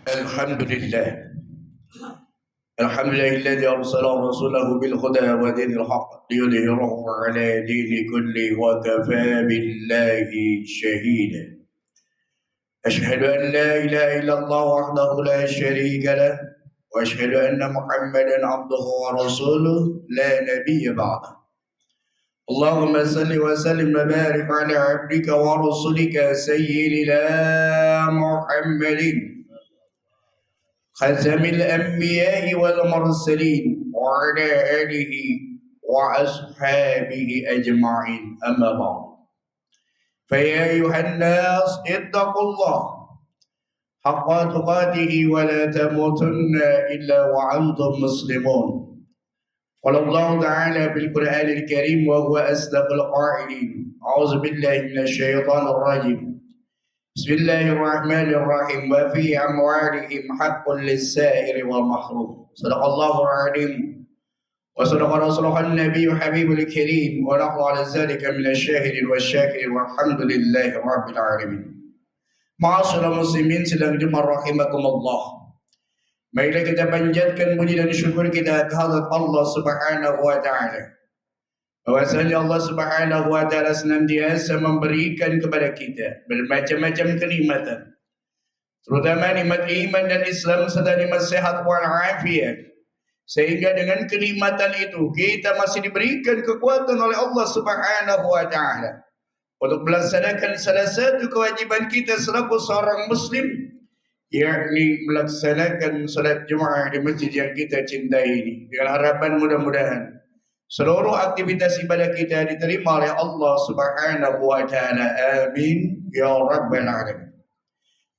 الحمد لله الحمد لله الذي أرسل رسوله بالهدى ودين الحق ليظهره على دين كله وكفى بالله شهيدا. أشهد أن لا إله إلا الله وحده لا شريك له وأشهد أن محمدا عبده ورسوله لا نبي بعده. اللهم صل وسلم وبارك على عبدك ورسولك سيدنا محمد خاتم الأنبياء والمرسلين وعلى آله وأصحابه أجمعين. أما بعد، فيا أيها الناس اتقوا الله حق تقاته ولا تموتن إلا وأنتم مسلمون. قال الله تعالى في القرآن الكريم وهو أصدق القائلين: أعوذ بالله من الشيطان الرجيم. بسم الله الرحمن الرحيم. وفي أموالهم حق للسائل والمحروم. صدق الله العظيم وصدق رسوله النبي حبيب الكريم ونحن على ذلك من الشاهد والشاكر والحمد لله رب العالمين. Ma'asyiral muslimin sedang jemaah rahimakumullah. Marilah kita panjatkan puji dan syukur kita kehadrat Allah Subhanahu wa taala. Bahwasanya Allah Subhanahu wa taala senantiasa memberikan kepada kita bermacam-macam kenikmatan, terutama nikmat iman dan Islam serta nikmat sehat wal afiat. Sehingga dengan kenikmatan itu kita masih diberikan kekuatan oleh Allah Subhanahu wa taala untuk melaksanakan salah satu kewajiban kita selaku seorang muslim, yakni melaksanakan salat Jumat di masjid yang kita cintai ini, dengan harapan mudah-mudahan seluruh aktivitas ibadah kita diterima oleh Allah Subhanahu wa taala. Amin ya rabbal alamin.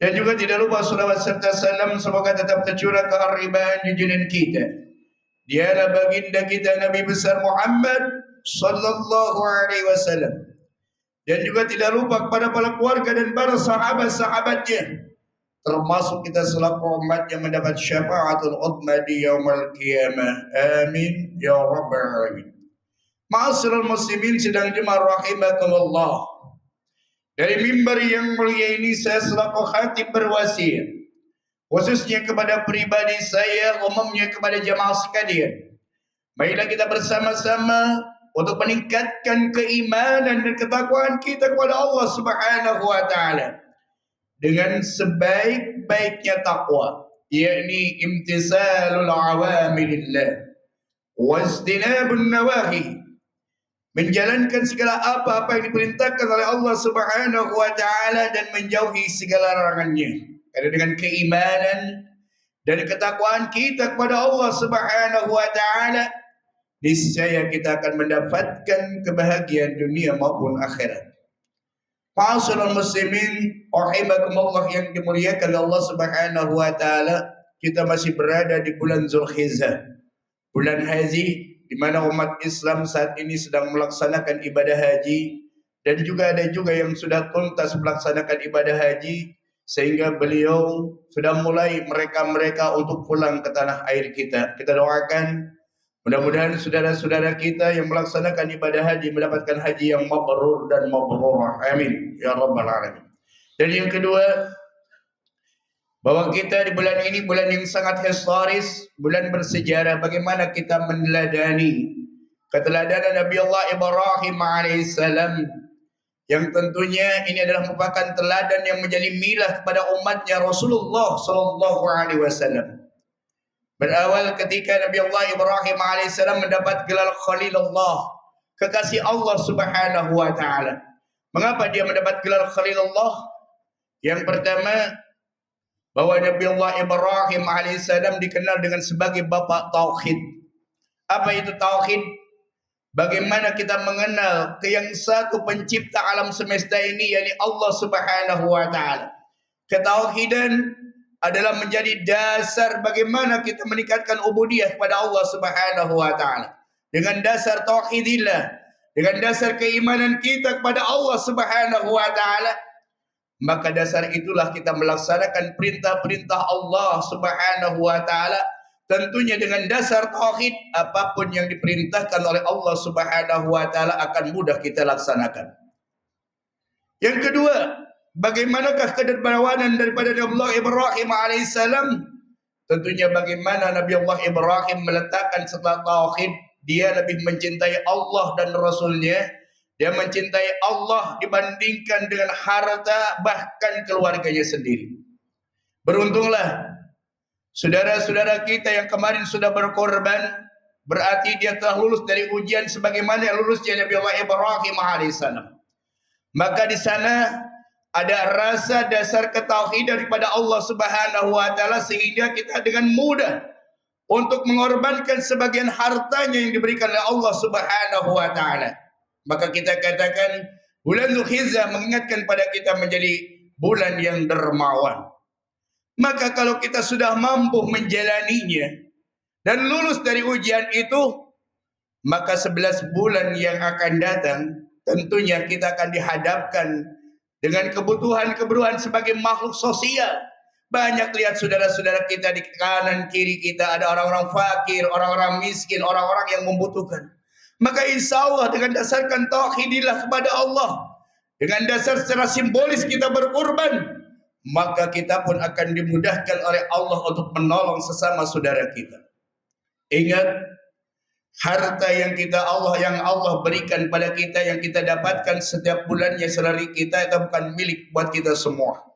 Dan juga tidak lupa salawat serta salam semoga tetap tercurah keharibaan junjungan kita, dialah baginda kita Nabi besar Muhammad sallallahu alaihi wasallam, dan juga tidak lupa kepada para keluarga dan para sahabat-sahabatnya, termasuk kita selaku umat yang mendapat syafaatul uzma di yaumul qiyamah. Amin ya rabbal alamin. Ma'asyiral muslimin sedang jemaah rahimakumullah. Dari mimbar yang mulia ini saya selaku khatib berwasiat, khususnya kepada pribadi saya, umumnya kepada jemaah sekalian. Marilah kita bersama-sama untuk meningkatkan keimanan dan ketakwaan kita kepada Allah Subhanahu wa taala dengan sebaik-baiknya takwa, yakni imtisalul awamirillah wastinabun nawahi, menjalankan segala apa-apa yang diperintahkan oleh Allah Subhanahu wa taala dan menjauhi segala larangannya. Karena dengan keimanan dan ketakwaan kita kepada Allah Subhanahu wa taala, niscaya kita akan mendapatkan kebahagiaan dunia maupun akhirat. Ma'asyiral muslimin rahimakumullah yang dimuliakan Allah Subhanahu wa taala, kita masih berada di bulan Zulhijjah, bulan haji, di mana umat Islam saat ini sedang melaksanakan ibadah haji, dan juga ada juga yang sudah tuntas melaksanakan ibadah haji, sehingga beliau sudah mulai mereka untuk pulang ke tanah air kita. Kita doakan mudah-mudahan saudara-saudara kita yang melaksanakan ibadah haji mendapatkan haji yang mabrur dan mabrurah. Amin ya rabbal alamin. Dan yang kedua, bahwa kita di bulan ini bulan yang sangat historis, bulan bersejarah. Bagaimana kita meneladani keteladanan Nabi Allah Ibrahim alaihissalam, yang tentunya ini adalah merupakan teladan yang menjadi milah kepada umatnya Rasulullah sallallahu alaihi wasallam. Berawal ketika Nabi Allah Ibrahim alaihissalam mendapat gelar Khalilullah, kekasih Allah Subhanahu wa taala. Mengapa dia mendapat gelar Khalilullah? Yang pertama, bahwa Nabi Allah Ibrahim alaihissalam dikenal dengan sebagai bapak tauhid. Apa itu tauhid? Bagaimana kita mengenal yang satu pencipta alam semesta ini, yakni Allah Subhanahu wa taala. Ketauhidan adalah menjadi dasar bagaimana kita meningkatkan ubudiyah kepada Allah Subhanahu wa taala. Dengan dasar tauhidillah, dengan dasar keimanan kita kepada Allah Subhanahu wa taala, maka dasar itulah kita melaksanakan perintah-perintah Allah Subhanahu wa taala. Tentunya dengan dasar tauhid, apapun yang diperintahkan oleh Allah Subhanahu wa taala akan mudah kita laksanakan. Yang kedua, Bagaimanakah kedermawanan daripada Nabi Allah Ibrahim alaihissalam? Tentunya bagaimana Nabi Allah Ibrahim meletakkan setelah tauhid, dia lebih mencintai Allah dan Rasulnya. Dia mencintai Allah dibandingkan dengan harta, bahkan keluarganya sendiri. Beruntunglah saudara-saudara kita yang kemarin sudah berkorban, berarti dia telah lulus dari ujian sebagaimana lulusnya Nabi Allah Ibrahim alaihissalam. Maka di sana ada rasa dasar ketauhidan daripada Allah Subhanahu wa taala, sehingga kita dengan mudah untuk mengorbankan sebagian hartanya yang diberikan oleh Allah Subhanahu wa taala. Maka kita katakan bulan Dzulhijjah mengingatkan pada kita menjadi bulan yang dermawan. Maka kalau kita sudah mampu menjalaninya dan lulus dari ujian itu, maka 11 bulan yang akan datang tentunya kita akan dihadapkan dengan kebutuhan-kebutuhan sebagai makhluk sosial. Banyak lihat saudara-saudara kita di kanan kiri kita, ada orang-orang fakir, orang-orang miskin, orang-orang yang membutuhkan. Maka insya Allah dengan dasarkan tauhidillah kepada Allah, dengan dasar secara simbolis kita berkorban, maka kita pun akan dimudahkan oleh Allah untuk menolong sesama saudara kita. Ingat, harta yang Allah berikan pada kita, yang kita dapatkan setiap bulannya selari kita, itu bukan milik buat kita semua.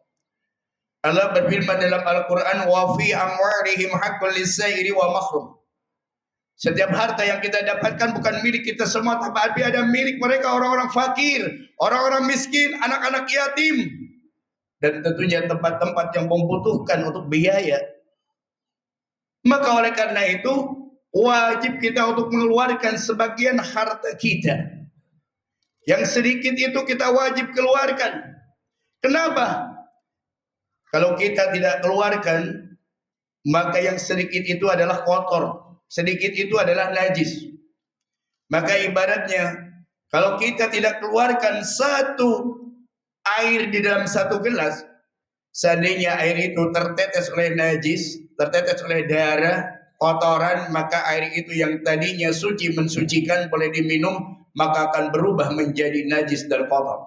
Allah berfirman dalam Al-Quran, wa fi amwalihim haqqul lis-sa'ili wa mahrum. Setiap harta yang kita dapatkan bukan milik kita semua, tapi ada milik mereka, orang-orang fakir, orang-orang miskin, anak-anak yatim, dan tentunya tempat-tempat yang membutuhkan untuk biaya. Maka oleh karena itu wajib kita untuk mengeluarkan sebagian harta kita. Yang sedikit itu kita wajib keluarkan. Kenapa? Kalau kita tidak keluarkan, maka yang sedikit itu adalah kotor. Sedikit itu adalah najis. Maka ibaratnya, kalau kita tidak keluarkan satu air di dalam satu gelas, seandainya air itu tertetes oleh najis, tertetes oleh darah, kotoran, maka air itu yang tadinya suci, mensucikan, boleh diminum, maka akan berubah menjadi najis dan kotor.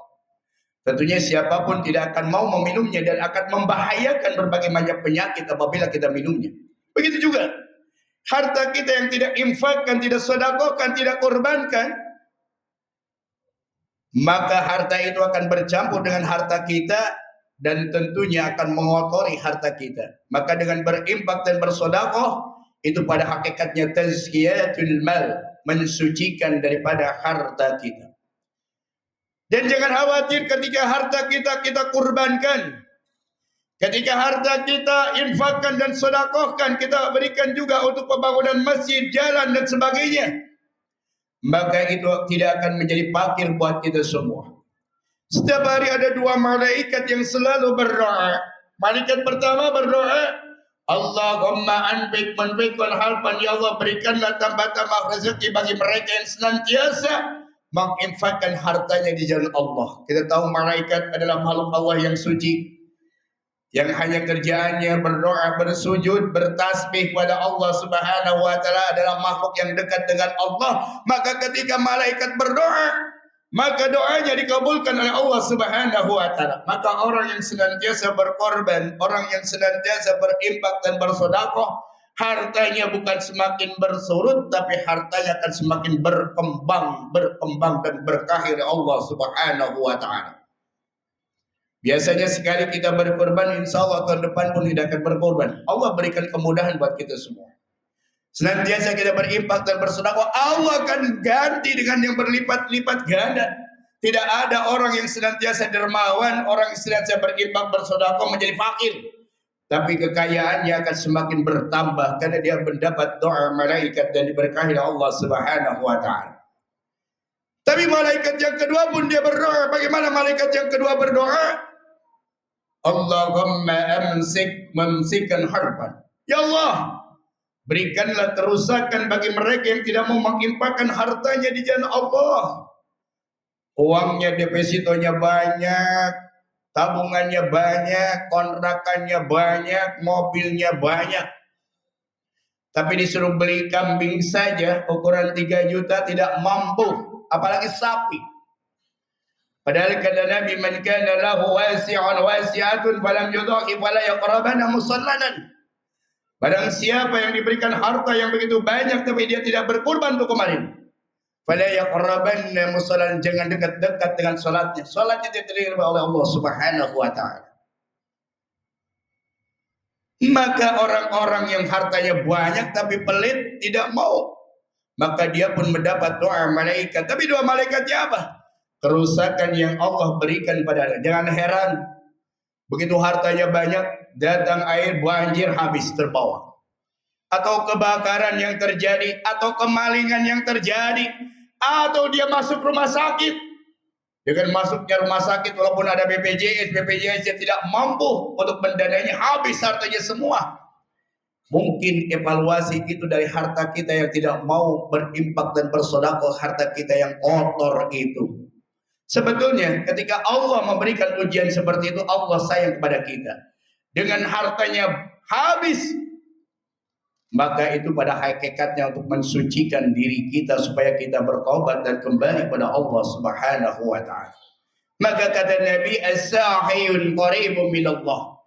Tentunya siapapun tidak akan mau meminumnya dan akan membahayakan berbagai macam penyakit apabila kita minumnya. Begitu juga harta kita yang tidak infakkan, tidak sedekahkan, tidak korbankan, maka harta itu akan bercampur dengan harta kita dan tentunya akan mengotori harta kita. Maka dengan berinfak dan bersedekah, itu pada hakikatnya tazkiyatul mal, mensucikan daripada harta kita. Dan jangan khawatir ketika harta kita kurbankan, ketika harta kita infakkan dan sedekahkan, kita berikan juga untuk pembangunan masjid, jalan dan sebagainya, maka itu tidak akan menjadi fakir buat kita semua. Setiap hari ada dua malaikat yang selalu berdoa. Malaikat pertama berdoa, Allahumma anfik manfikul halpan, ya Allah berikanlah tambah-tambah rezeki bagi mereka yang senantiasa menginfakkan hartanya di jalan Allah. Kita tahu malaikat adalah makhluk Allah yang suci, yang hanya kerjaannya berdoa, bersujud, bertasbih kepada Allah Subhanahu wa taala, adalah makhluk yang dekat dengan Allah. Maka ketika malaikat berdoa, maka doanya dikabulkan oleh Allah Subhanahu wa taala. Maka orang yang senantiasa berkorban, orang yang senantiasa berinfak dan bersedekah, hartanya bukan semakin bersurut, tapi hartanya akan semakin berkembang dan berkah oleh Allah Subhanahu wa taala. Biasanya sekali kita berkorban, insya Allah tahun depan pun tidak akan berkorban. Allah berikan kemudahan buat kita semua. Senantiasa kita berinfak dan bersedekah, Allah akan ganti dengan yang berlipat-lipat ganda. Tidak ada orang yang senantiasa dermawan, orang yang senantiasa berinfak bersedekah menjadi fakir, tapi kekayaannya akan semakin bertambah karena dia mendapat doa malaikat dan diberkahi oleh Allah Subhanahu wa taala. Tapi malaikat yang kedua pun dia berdoa. Bagaimana malaikat yang kedua berdoa? Allahumma mumsikan harban. Ya Allah, berikanlah kerusakan bagi mereka yang tidak mau menginfakkan hartanya di jalan Allah. Uangnya, depositonya banyak, tabungannya banyak, kontrakannya banyak, mobilnya banyak, tapi disuruh beli kambing saja ukuran 3 juta tidak mampu, apalagi sapi. Padahal kata Nabi, man kana lahu wasi'atun falam yudhaqi fala yaqrabanna musallana. Barang siapa yang diberikan harta yang begitu banyak tapi dia tidak berkurban untuk kemarin, fala yaqrabanna musallan, jangan dekat-dekat dengan salatnya. Salatnya diterima oleh Allah Subhanahu wa taala. Maka orang-orang yang hartanya banyak tapi pelit tidak mau, maka dia pun mendapat doa malaikat. Tapi doa malaikatnya apa? Kerusakan yang Allah berikan padanya. Jangan heran, begitu hartanya banyak, datang air banjir habis terbawa, atau kebakaran yang terjadi, atau kemalingan yang terjadi, atau dia masuk rumah sakit. Dengan masuknya rumah sakit, walaupun ada BPJS tidak mampu untuk mendanainya, habis hartanya semua. Mungkin evaluasi itu dari harta kita yang tidak mau berimpak dan bersedekah, harta kita yang kotor itu. Sebetulnya ketika Allah memberikan ujian seperti itu, Allah sayang kepada kita. Dengan hartanya habis, maka itu pada hakikatnya untuk mensucikan diri kita supaya kita bertobat dan kembali pada Allah Subhanahu wa taala. Maka kata Nabi, as-sahiyun qaribun minallah.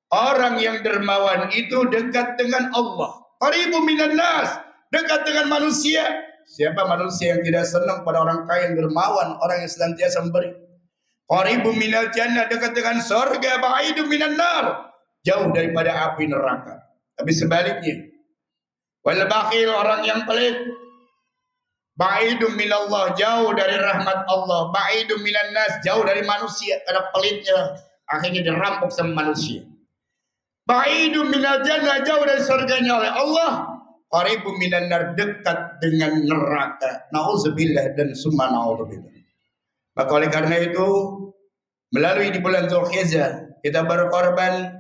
Orang yang dermawan itu dekat dengan Allah. Qaribun minan nas, dekat dengan manusia. Siapa manusia yang tidak senang pada orang kaya yang dermawan, orang yang senantiasa memberi? Qaribun minal jannah, dekat dengan surga. Ba'idun minan nar, jauh daripada api neraka. Tapi sebaliknya, wal bakhil, orang yang pelit, ba'idun minallah, jauh dari rahmat Allah. Ba'idun minan nas, jauh dari manusia. Karena pelitnya akhirnya dirampok sama manusia. Ba'idun minal jannah, jauh dari surganya oleh Allah. Qaribun minan nar, dekat dengan neraka. Nauzubillah dan summa nauzubillah. Maka oleh karena itu, melalui di bulan Dzulhijjah kita berkorban.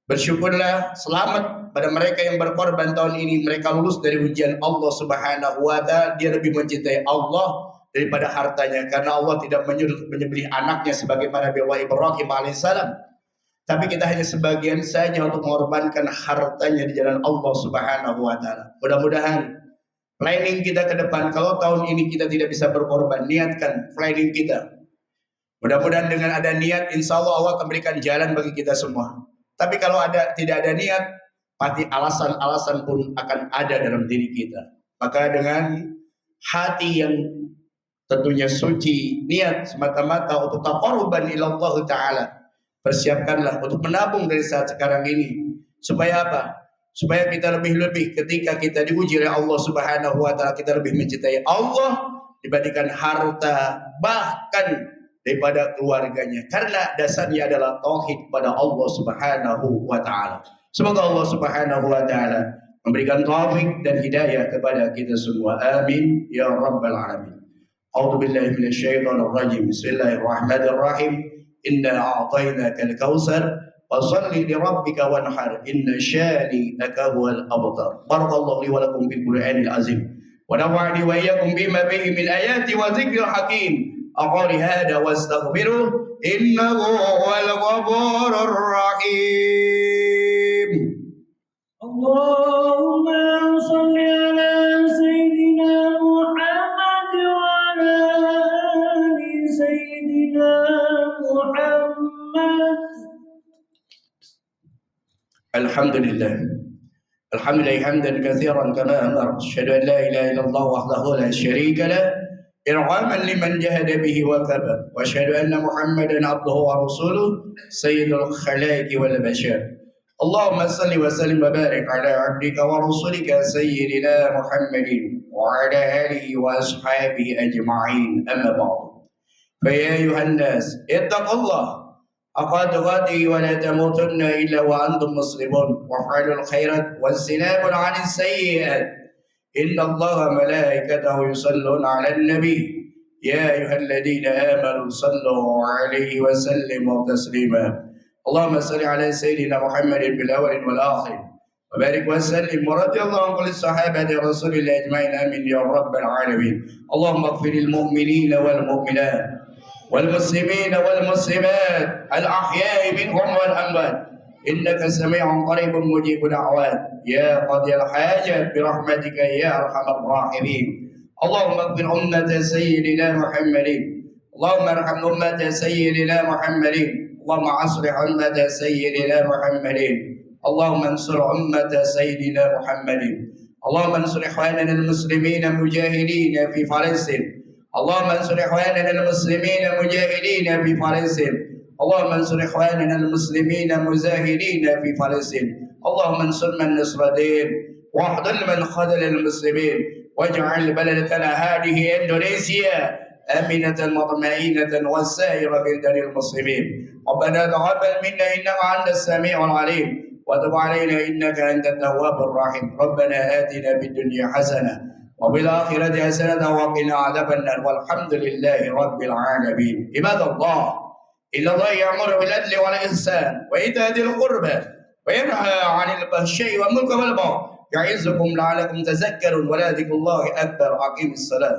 Bersyukurlah, selamat pada mereka yang berkorban tahun ini. Mereka lulus dari ujian Allah Subhanahu wa taala. Dia lebih mencintai Allah daripada hartanya, karena Allah tidak menyuruh menyembelih anaknya sebagaimana Nabi Ibrahim alaihissalam. Tapi kita hanya sebagian saja untuk mengorbankan hartanya di jalan Allah Subhanahu wa taala. Mudah-mudahan planning kita ke depan, kalau tahun ini kita tidak bisa berkorban, niatkan planning kita. Mudah-mudahan dengan ada niat, insya Allah Allah akan berikan jalan bagi kita semua. Tapi kalau tidak ada niat, pasti alasan-alasan pun akan ada dalam diri kita. Maka dengan hati yang tentunya suci, niat semata-mata untuk taqarruban ila Allah taala, persiapkanlah untuk menabung dari saat sekarang ini. Supaya apa? Supaya kita lebih-lebih ketika kita diuji oleh Allah Subhanahu wa taala, kita lebih mencintai Allah dibandingkan harta, bahkan daripada keluarganya, karena dasarnya adalah tauhid pada Allah Subhanahu wa taala. Semoga Allah Subhanahu wa taala memberikan taufik dan hidayah kepada kita semua. Amin ya rabbal alamin. A'udzu billahi minasyaitonir rajim. Bismillahirrahmanirrahim. Inna a'tainakal kautsar fashalli li rabbika wanhar inna syani'aka huwal abtar. Barakallahu li wa lakum bil Qur'anil azim. Wa nafa'ani wa iyyakum bima fihi min ayati wa dzikril hakim. أقول هذا واستغفره إنه هو الغفور الرحيم. اللهم صل على سيدنا محمد وعلى آل سيدنا محمد. الحمد لله حمدا كثيرا كما أمر. أشهد أن لا إله إلا الله وحده لا شريك له إرغاما لمن جهد به وكفى. وأشهد أن محمدا عبده ورسوله سيد الخلائق والبشر. اللهم صل وسلم وبارك على عبدك ورسولك سيدنا محمد وعلى آله وأصحابه أجمعين. أما بعد، فيا أيها الناس اتقوا الله حق تقاته ولا تموتن إلا وأنتم مسلمون، وافعلوا الخيرات واجتنبوا عن السيئات. إن الله ملائكته يصلون على النبي يا أيها الذين آمنوا صلوا عليه وسلموا تسليما. اللهم صل على سيدنا محمد في الأول والآخر وبارك وسلم ورضي الله عن كل الصحابة رسول الله أجمعين. آمين يا رب العالمين. اللهم اغفر للمؤمنين والمؤمنات والمسلمين والمسلمات الأحياء منهم والأموات إنك سميع قريب مجيب دعوات يا قاضي الحاجات برحمتك يا أرحم الراحمين. اللهم اغفر أمة سيدنا محمد. اللهم ارحم أمة سيدنا محمد. اللهم أصلح أمة سيدنا محمد. اللهم انصر أمة سيدنا محمد. اللهم انصر إخواننا المسلمين المجاهدين في فلسطين. اللهم انصر إخواننا المسلمين المجاهدين في فلسطين. اللهم انصر إخواننا المسلمين المجاهدين في فلسطين. اللهم انصر من نصر الدين واحضل من خذل المسلمين، واجعل بلدتنا هذه إندونيسيا آمنة مطمئنة وسائر بلدان المسلمين. ربنا تقبل منا إنك أنت السميع العليم، وتب علينا إنك أنت التواب الرحيم. ربنا آتنا في الدنيا حسنة وفي الآخرة حسنة وقنا عذاب النار، والحمد لله رب العالمين. عباد الله، إن الله يأمر بالعدل والإحسان وإيتاء ذي القربى وينهى عن الفحشاء والمنكر والبغي يعظكم لعلكم تذكرون، ولذكر الله أكبر. أقيم الصلاة.